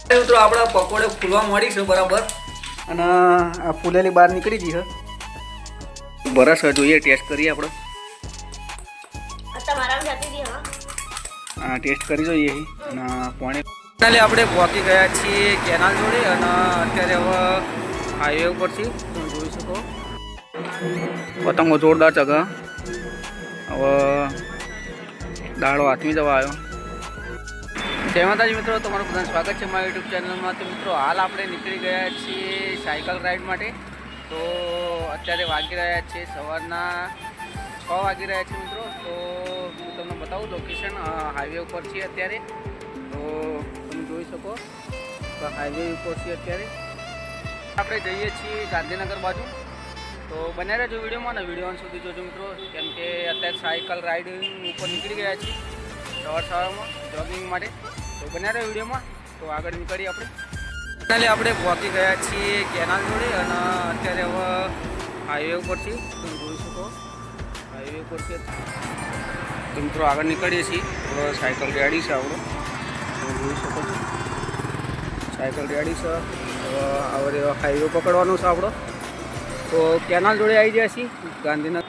મિત્રો આપણા પકોડે ફૂલવા મળી છે બરાબર અને આ ફૂલેલી બહાર નીકળી ગઈ છે. બરસ જોઈએ ટેસ્ટ કરીએ આપણે. હા ટેસ્ટ કરી જોઈએ અને પાણી ફાઇનલી આપણે પહોંચી ગયા છીએ કેનાલ જોડે અને અત્યારે હવે હાઈવે ઉપર છીએ. તમે જોઈ શકો પતંગો જોરદાર ચગા. હવે દાડો હાથમી જવા આવ્યો. જય માતાજી મિત્રો, તમારું બધાનું સ્વાગત છે મારા યુટ્યુબ ચેનલમાં. તો મિત્રો હાલ આપણે નીકળી ગયા છીએ સાયકલ રાઈડ માટે. તો અત્યારે વાગી રહ્યા છે સવારના 6 વાગી રહ્યા છે મિત્રો. તો હું તમને બતાવું લોકેશન હાઈવે ઉપર છીએ અત્યારે. તો તમે જોઈ શકો તો હાઈવે ઉપર છીએ અત્યારે. આપણે જઈએ છીએ ગાંધીનગર બાજુ. તો બન્યા રહેજો વિડીયોમાં ને વિડીયો સુધી જોજો મિત્રો, કેમ કે અત્યારે સાયકલ રાઇડિંગ ઉપર નીકળી ગયા છીએ સવારમાં જોગિંગ માટે. તો બન્યા રહે વિડીયોમાં. તો આગળ નીકળીએ આપણે. ફાઇનલી આપણે પહોંચી ગયા છીએ કેનાલ જોડે અને અત્યારે હવે હાઈવે ઉપર છીએ. તમે જોઈ શકો હાઈવે ઉપર છે. તો મિત્રો આગળ નીકળીએ છીએ. સાયકલ રેડી છે આપણો. તમે જોઈ શકો છો સાયકલ રેડી છે. હવે હાઈવે પકડવાનો છે આપણો. તો કેનાલ જોડે આવી જાય છીએ ગાંધીનગર.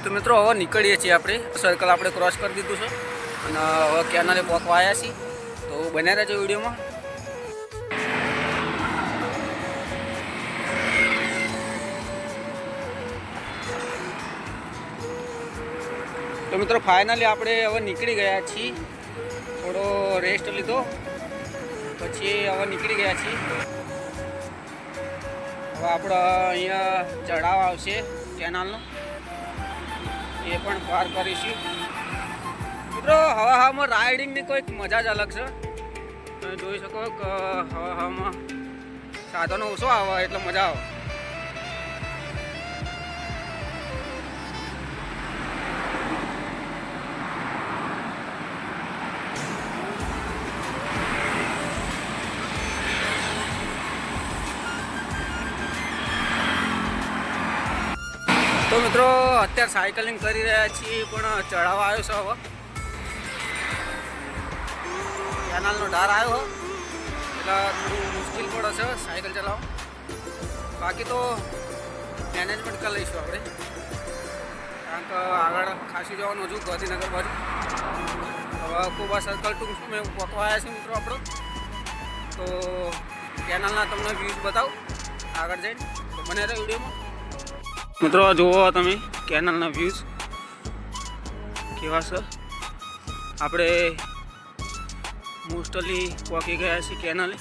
તો મિત્રો હવે નીકળીએ છીએ આપણે. સર્કલ આપણે ક્રોસ કરી દીધું છે અને હવે કેનાલે પહોંચવા આવ્યા છીએ. તો બન્યા રહેજો વિડીયોમાં. તો મિત્રો ફાઇનલી આપણે હવે નીકળી ગયા છીએ. થોડો રેસ્ટ લીધો પછી હવે નીકળી ગયા છીએ. હવે આપણે અહીંયા ચઢાવ આવશે કેનાલનો, એ પણ પાર કરીશું મિત્રો. હવામાં રાઇડિંગની કોઈક મજા જ અલગ છે. તમે જોઈ શકો કે હવામાં સાધનો ઓછો આવે એટલે મજા આવે. તો મિત્રો અત્યારે સાયકલિંગ કરી રહ્યા છીએ પણ ચઢાવ આવ્યો છે. હવે કેનાલનો ડાર આવ્યો એટલે થોડું મુશ્કેલ પડે છે સાયકલ ચલાવવા. બાકી તો મેનેજમેન્ટ કરી લઈશું આપણે, કારણ કે આગળ ખાસી જવાનું હજુ ગાંધીનગર બાજુ. હવે કોબા સર્કલ ટૂંક સમય પહોંચવા આવ્યા છે મિત્રો આપણો. તો કેનાલના તમને વ્યૂઝ બતાવું આગળ જઈને. તો બને રહે વિડીયોમાં. મિત્રો જુઓ તમે કેનાલના વ્યૂઝ કેવા છે. આપણે મોસ્ટલી પહોંચી ગયા છીએ કેનાલે.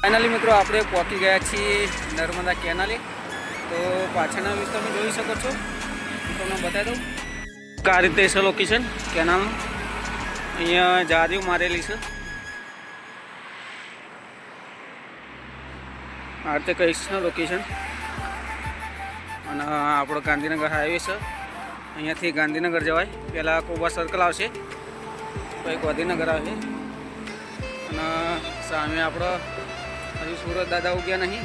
ફાઇનલી મિત્રો આપણે પહોંચી ગયા છીએ નર્મદા કેનાલે. તો પાછળના વ્યૂઝ તમે જોઈ શકો છો. તમને બતાવી દઉં કે આ રીતે છે લોકેશન કેનાલનું. અહીંયા જારીઓ મારેલી છે. આ રીતે કઈ છે લોકેશન. અને આપણો ગાંધીનગર હાઈવે છે. અહીંયાથી ગાંધીનગર જવાય. પહેલાં કોબા સર્કલ આવશે, પછી ગાંધીનગર આવશે અને સામે આપણો હજુ સુરત દાદા ઉગ્યા નહીં.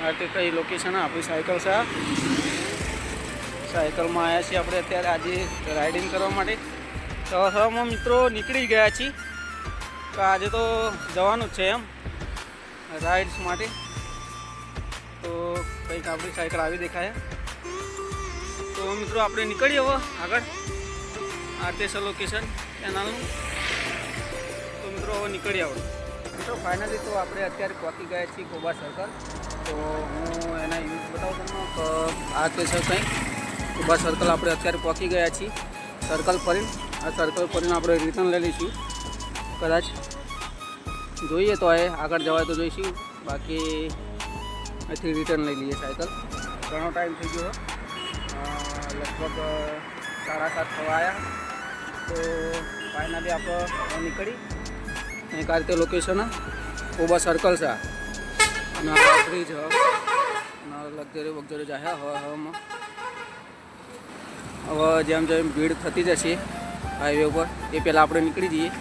આ રીતે કઈ લોકેશન આપણી સાયકલ છે. સાયકલમાં આવ્યા છીએ આપણે અત્યારે આજે રાઇડિંગ કરવા માટે. સવારમાં મિત્રો નીકળી ગયા છીએ તો આજે તો જવાનું જ છે એમ રાઇડ્સ માટે. તો કંઈક આપણી સાયકલ આવી દેખાય. તો મિત્રો આપણે નીકળીએ હવે આગળ. આ તે છે લોકેશન કેનાલનું. તો મિત્રો હવે નીકળી આવો મિત્રો. ફાઇનલી તો આપણે અત્યારે પહોંચી ગયા છીએ કોબા સર્કલ. તો હું એના યુઝ બતાવું તમને કે આ તે છે કંઈક કોબા સર્કલ. આપણે અત્યારે પહોંચી ગયા છીએ સર્કલ ફરીને. આ સર્કલ ફરીને આપણે રિટર્ન લઈ લઈશું. કદાચ જોઈએ તો આગળ જવાય તો જોઈશું, બાકી અહીંથી રિટર્ન લઈ લઈએ સાયકલ. ઘણો ટાઈમ થઈ ગયો, લગભગ 7:30 થવા આવ્યા. તો ફાઇનલી આપણે નીકળી અહીં આ રીતે લોકેશન ઓબા સર્કલ છે અને બ્રિજ લક્ઝરી વગેરે જાય હવામાં. હવે જેમ જેમ ભીડ થતી જશે હાઈવે ઉપર એ પહેલાં આપણે નીકળી જઈએ.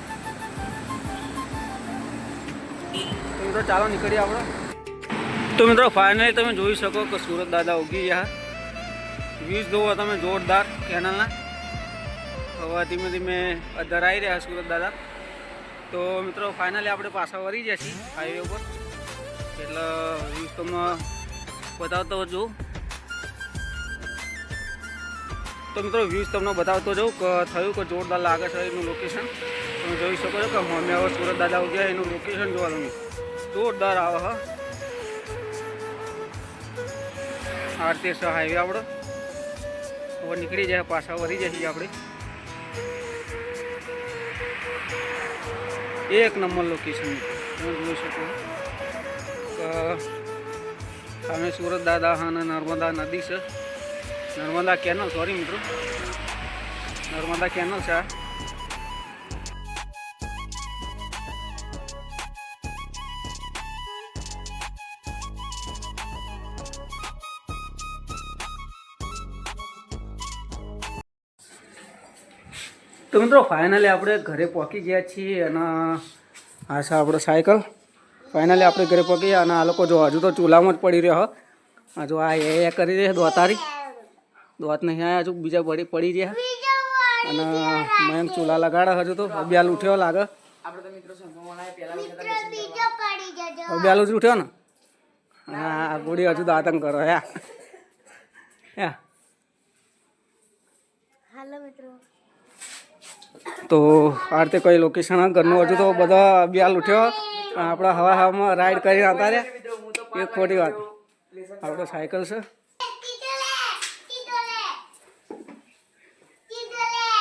તો મિત્રો ચાલો નીકળીએ આપણે. તો મિત્રો ફાઇનલી તમે જોઈ શકો કે સુરત દાદા ઉગી ગયા. વ્યૂઝ જોવો તમે જોરદાર કેનલના. હવે ધીમે ધીમે ધરાઈ રહ્યા સુરત દાદા. તો મિત્રો ફાઇનલી આપણે પાછા વળી ગયા છીએ હાઈવે ઉપર, એટલે વ્યૂઝ તમને બતાવતો જોઉં. તો મિત્રો વ્યૂઝ તમને બતાવતો જાઉં કે થયું કે જોરદાર લાગે છે એનું લોકેશન. તમે જોઈ શકો છો કે અમે હવે સુરત દાદા ઉગ્યા એનું લોકેશન જોવાનું જોરદાર આવે. હા આરતી છે હાઈવે આપણો. હવે નીકળી જાય પાછા વળી જઈએ આપણે. એક નંબર લોકેશન તમે જોઈ શકો કે સામે સુરત દાદા અને નર્મદા નદી છે. નર્મદા કેનલ, સોરી મિત્રો, નર્મદા કેનલ છે. તો મિત્રો ફાઇનલી આપણે ઘરે પહોંચી ગયા છીએ અને આ છે આપણો સાયકલ. ફાઇનલી આપણે ઘરે પહોંચી ગયા અને આ લોકો જો હજુ તો ચૂલામાં જ પડી રહ્યો. હજુ આ એ કરી રહી દોતારી દોત નહીં આવ્યા, હજુ બીજા પડી રહ્યા અને મયંક ચૂલા લગાડે. હજુ તો અબિયાલ ઉઠ્યો લાગે. અબિયાલ જ ઉઠ્યો ને. હા ગોળી હજુ દાતંગ કરો યા. તો આ રીતે કઈ લોકેશન ઘરનું હજુ તો બધા અબિયાલ ઉઠ્યો. આપણા હવામાં રાઈડ કરીને આવતા રહ્યા. એક ખોટી વાત, આપણો સાયકલ છે.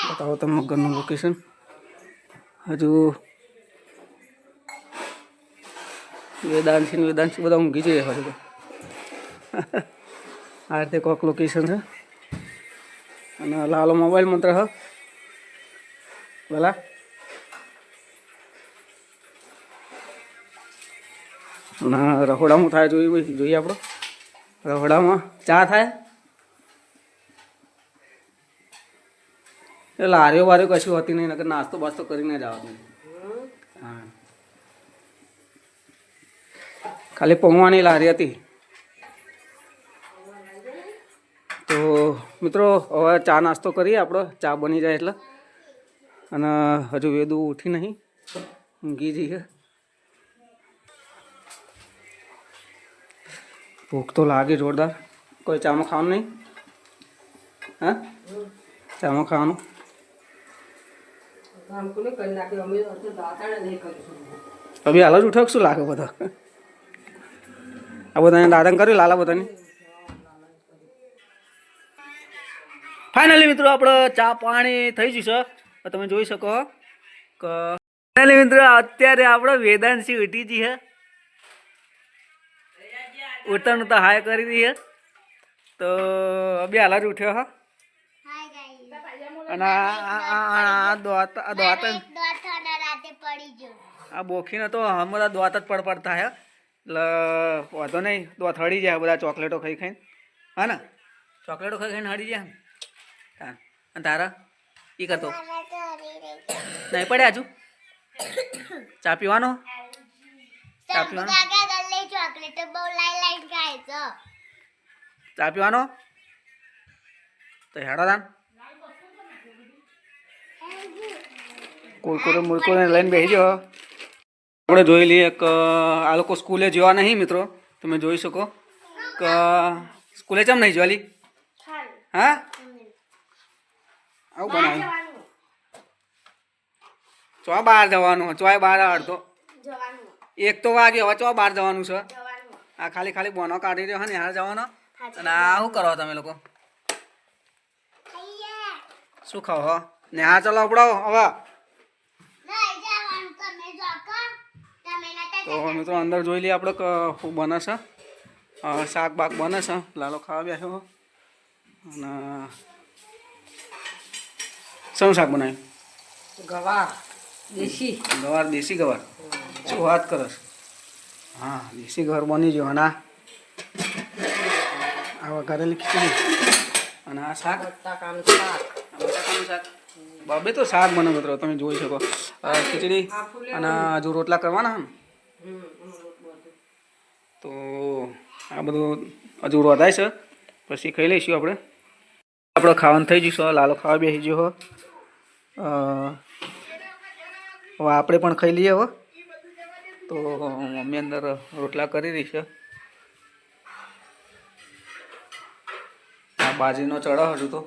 બતાવો તમે ઘરનું લોકેશન. હજુ વેદાંશી બધા ઊંઘી જઈએ હજુ તો. આ રીતે કોઈક લોકેશન છે અને લાલો મોબાઈલ મંત્ર હ ભલા. ના રહોડામાં થાય જોઈએ આપણો. રહોડામાં ચા થાય એટલે લારીઓ વારીઓ કશું હોતી નહીં, નકર નાસ્તો બાસ્તો કરીને જ આવવાનું. હા ખાલી પૌવાની લારી હતી. તો મિત્રો હવે ચા નાસ્તો કરીએ આપણો, ચા બની જાય એટલે. અને હજુ વેદું ઉઠી નહીં, ઊંઘી જઈએ. ભૂખ તો લાગે જોરદાર. કોઈ ચામાં ખાવાનું નહીં? હા ચામાં ખાવાનું અભી હાલ જ ઉઠક શું લાગે બધા. આ બધાને દાદન કર્યું લાલા બધાને. ફાઇનલી મિત્રો આપણે ચા પાણી થઈ જશે. તમે જોઈ શકો કે ફાઇનલી મિત્રો અત્યારે આપણે વેદાંશી ઉઠી જઈ હે. ઉઠતા નતા હાય કરી રહી હે. તો અભી હાલ જ ઉઠ્યો હા. અને આ બોખીને તો હમણાં દોત જ પડતા હે. એટલે વાંધો નહીં, દોત હળી જાય બધા ચોકલેટો ખાઈ ખાઈને. હા ને ચોકલેટો ખાઈ ખાઈને હળી જાય. અને તારા એ કરતો નહીં પડે હજુ. ચા પીવાનો ચા પીવાનો ચા પીવાનો તો હેડો દાન. કુરકુરે મુરકુરે લઈને બેસી જાઓ. આપણે જોઈ લઈએ કે આ લોકો સ્કૂલે જવા નહીં મિત્રો. તમે જોઈ શકો કે સ્કૂલે કેમ નહીં જવાલી? હા આવું બનાવ્યું. ચો બહાર જવાનું, ચોય બહાર અડધો 1 તો વાગે. હવે ચો બહાર જવાનું છે? આ ખાલી બોનો કાઢી રહ્યો ને હાર જવાનો. અને આ શું કરો તમે લોકો? શું ખાઓ હો ને? હા ચલો ઉપડાવો હવે. તો મિત્રો અંદર જોઈ લઈએ આપણે શું બને છે. શાક બાક બને છે. લાલો ખાવા બેઠો. અને શું શાક બનાવ્યું? ગવાર દેશી. ગવાર, દેશી ગવાર. શું વાત કરો? હા, દેશી ગવાર બની ગયો. અને આ વઘારેલી ખીચડી અને આ શાક બટાકાનું શાક. બટાકાનું શાક. બાબે તો શાક બને મિત્રો, તમે જોઈ શકો. ખીચડી અને હજુ રોટલા કરવાના ને, તો આ બધું હજુ રોધાય છે. પછી ખાઈ લઈશું આપણે. આપણે ખાવાનું થઈ જઈશું. લાલો ખાવા બેસી ગયો. હવે આપણે પણ ખાઈ લઈએ. હવે તો મમ્મી અંદર રોટલા કરી રહી છે. આ બાજરીનો ચડો હજુ તો.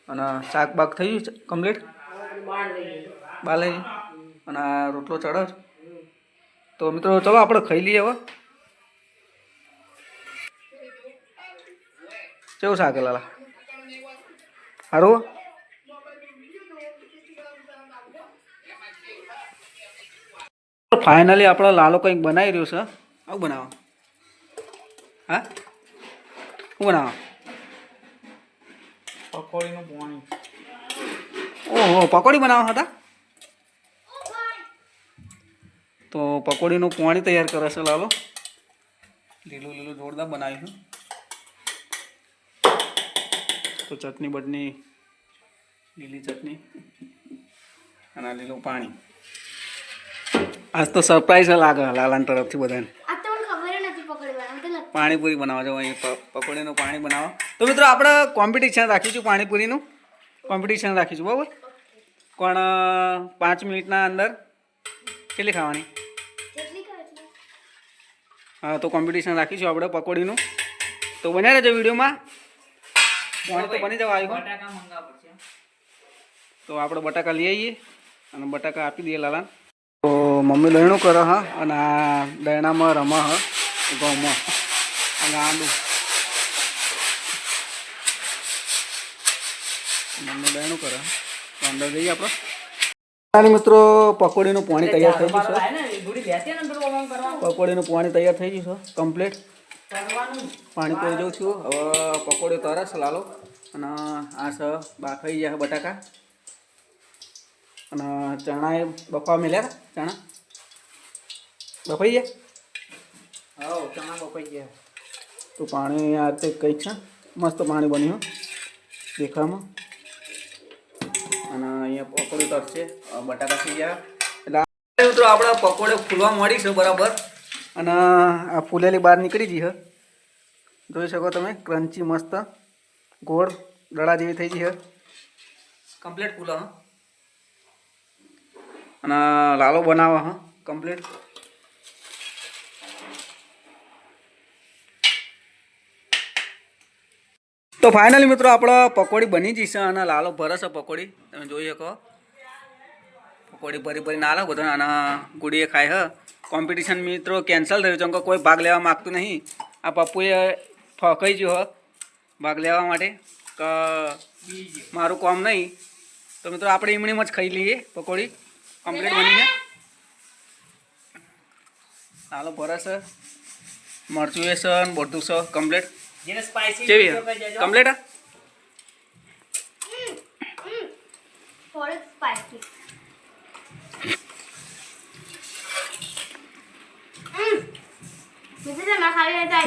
અને શાક બાક થઈ ગયું છે કમ્પ્લીટ. બાલે અને આ રોટલો ચડો. તો મિત્રો ચલો આપણે ખાઈ લઈએ. હવે કેવું શાક લાલા? સારું. ફાઇનલી આપણો લાલો કંઈક બનાવી રહ્યો છે. આવું બનાવો. હા, શું બનાવો? પકોડીનું પાણી. ઓહો, પકોડી બનાવવા હતા. તો પકોડીનું પાણી તૈયાર કરે છે લાલો. લીલું લીલું જોરદાર બનાવ્યું છે. તો ચટણી બટની, લીલી ચટણી અને લીલું પાણી. આજ તો સરપ્રાઈઝ લાગે લાલાની તરફથી બધાને. પાણીપુરી બનાવવા જાવ અહીં પકોડીનું પાણી બનાવો. તો મિત્રો આપણે કોમ્પિટિશન રાખીશું. પાણીપુરીનું કોમ્પિટિશન રાખીશું. બરાબર? પણ 5 મિનિટના અંદર કેટલી ખાવાની? હા, તો કોમ્પિટિશન રાખીશું આપણે પકોડીનું. તો બન્યા રહેજો વિડીયોમાં. પાણી તો બની જવા આવ્યું. બટાકા મંગાવવા પડશે. તો આપણે બટાકા લઈ આવીએ અને બટાકા આપી દઈએ લાલાને. તો મમ્મી દહીણું કરે હા, અને આ દહીણામાં રમા હ ઘઉંમાં અને આંબુ. મમ્મી દહીણું કરે. તો અંદર જઈએ આપણે. મિત્રો પકોડીનું પાણી તૈયાર થઈ ગયું છે. પકોડીનું પાણી તૈયાર થઈ ગયું છે કમ્પ્લીટ. પાણી પી જઉં છું. હવે પકોડી તરે છે લાલો. અને આ છે બાફાઈ ગયા બટાકા. અને ચણા એ બફાવા મેલ્યા. ચણા બફાઈ ગયા. હા, ચણા બફાઈ ગયા. તો પાણી આ રીતે કંઈક છે. મસ્ત પાણી બન્યું દેખાવામાં. અને અહીંયા પકોડી તરશે. બટાકા થઈ ગયા. એટલે મિત્રો આપણે પકોડે ફૂલવા મળી છે બરાબર. અને આ ફૂલેલી બહાર નીકળી ગઈ છે. જોઈ શકો તમે. ક્રન્ચી મસ્ત ગોળ દડા જેવી થઈ ગઈ છે. કમ્પ્લીટ ફૂલો. હા, અને લાલો બનાવો. હા, કમ્પ્લીટ. તો ફાઇનલી મિત્રો આપણે પકોડી બની જશે. અને લાલો ભરે છે પકોડી. તમે જોઈ શકો. પકોડી ભરી ભરી ના લો બધો. અને ગુડીએ ખાય હ. કોમ્પિટિશન મિત્રો કેન્સલ થયું છે. કોઈ ભાગ લેવા માગતું નહીં. આ પપ્પુએ ફકાઈ ગયો હ ભાગ લેવા માટે કે મારું કામ નહીં. તો મિત્રો આપણે ઈમણીમાં જ ખાઈ લઈએ પકોડી. કમ્પ્લીટ બની છે. ચાલો ભરે છે. મરચું એ છે ને બધું છે કમ્પ્લીટ. જેને સ્પાઈસી કેવી કમ્પ્લીટ. થોડું સ્પાઈસી.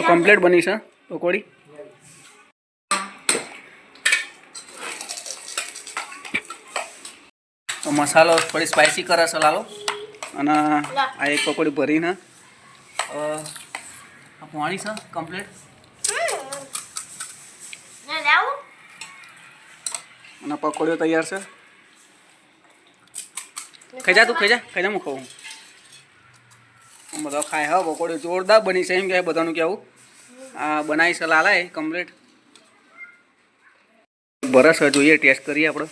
કમ્પ્લીટ બની છે પકોડી. તો મસાલો થોડી સ્પાઈસી કરે છે લાલો. અને આ એક પકોડી ભરીને આ પાણી છે કમ્પ્લીટ. અને પકોડીઓ તૈયાર છે. ખાઈ જા તું, ખાઈ જા હું ખાઉં. બધા ખાય હા. પકોડી જોરદાર બની છે એમ કે બધાનું કહેવું. આ બનાવી છે લાલાએ કમ્પ્લીટ. બરસ જોઈએ ટેસ્ટ કરીએ આપણે.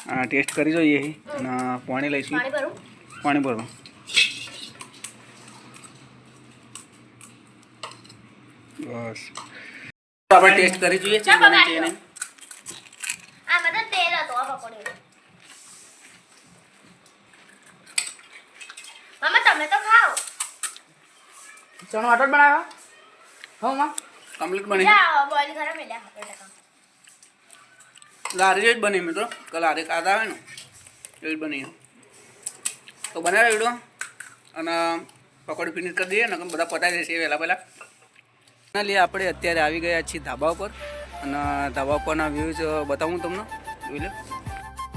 હા, ટેસ્ટ કરી જોઈએ. અને પાણી લઈશું. પાણી ભરવા. બસ આપણે ટેસ્ટ કરી જોઈએ. ચણો આટો જ બનાવ્યો હો માં કમ્પ્લીટ બની બોઇલ કરો મેલ્યા બટાકા લારી જ બની મિત્રો કે લારી ખાતા આવે ને એવી જ બની તો બનાવે વિડીયો અને પકોડી ફિનિશ કરી દઈએ ને બધા પતાવી દેશે વહેલા પહેલાં ફાઇનલી આપણે અત્યારે આવી ગયા છીએ ધાબા ઉપર અને ધાબા ઉપરના વ્યૂઝ બતાવું તમને જોઈ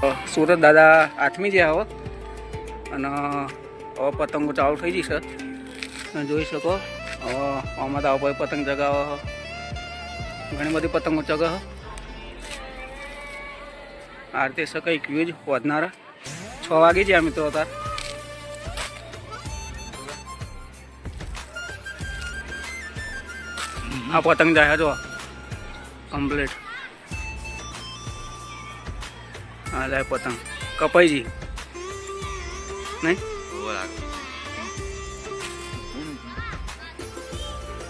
લો સુરત દાદા આથમી જ્યાં હવે અને હવે પતંગો ચાલુ થઈ જશે તમે જોઈ શકો હવે આમાં તો હવે પતંગ ચગાવો ઘણી બધી પતંગો ચગાવો આ રીતે કંઈક વ્યૂઝ વધનારા 6 વાગે જ્યાં મિત્રો હતા આ પતંગ જાય જો કમ્પ્લીટ આ જાય પતંગ કપાઈજી નહીં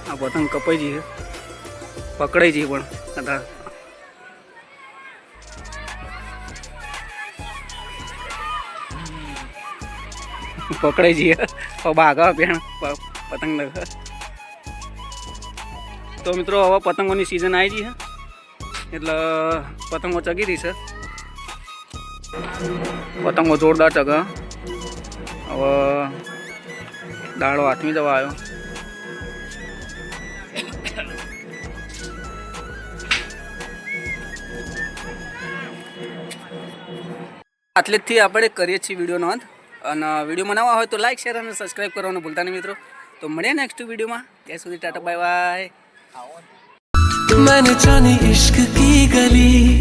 આ પતંગ કપાઈજી છે પકડાઈ જઈ પણ કદાચ પકડાઈ જઈએ ભાગા પેણ પતંગ લગે તો મિત્રો હવે પતંગોની સિઝન આવી ગઈ છે એટલે પતંગો ચગી રહી છે પતંગો જોરદાર ચગા હવે દાડો હાથમી જવા આવ્યો આટલેથી આપણે કરીએ છીએ વિડીયોનો અંત અને વિડીયોમાં નવા હોય તો લાઈક શેર અને સબસ્ક્રાઈબ કરવાનું ભૂલતા નહીં મિત્રો તો મળીએ નેક્સ્ટ વિડીયોમાં ત્યાં સુધી ટાટા બાય બાય मैंने जाने इश्क की गली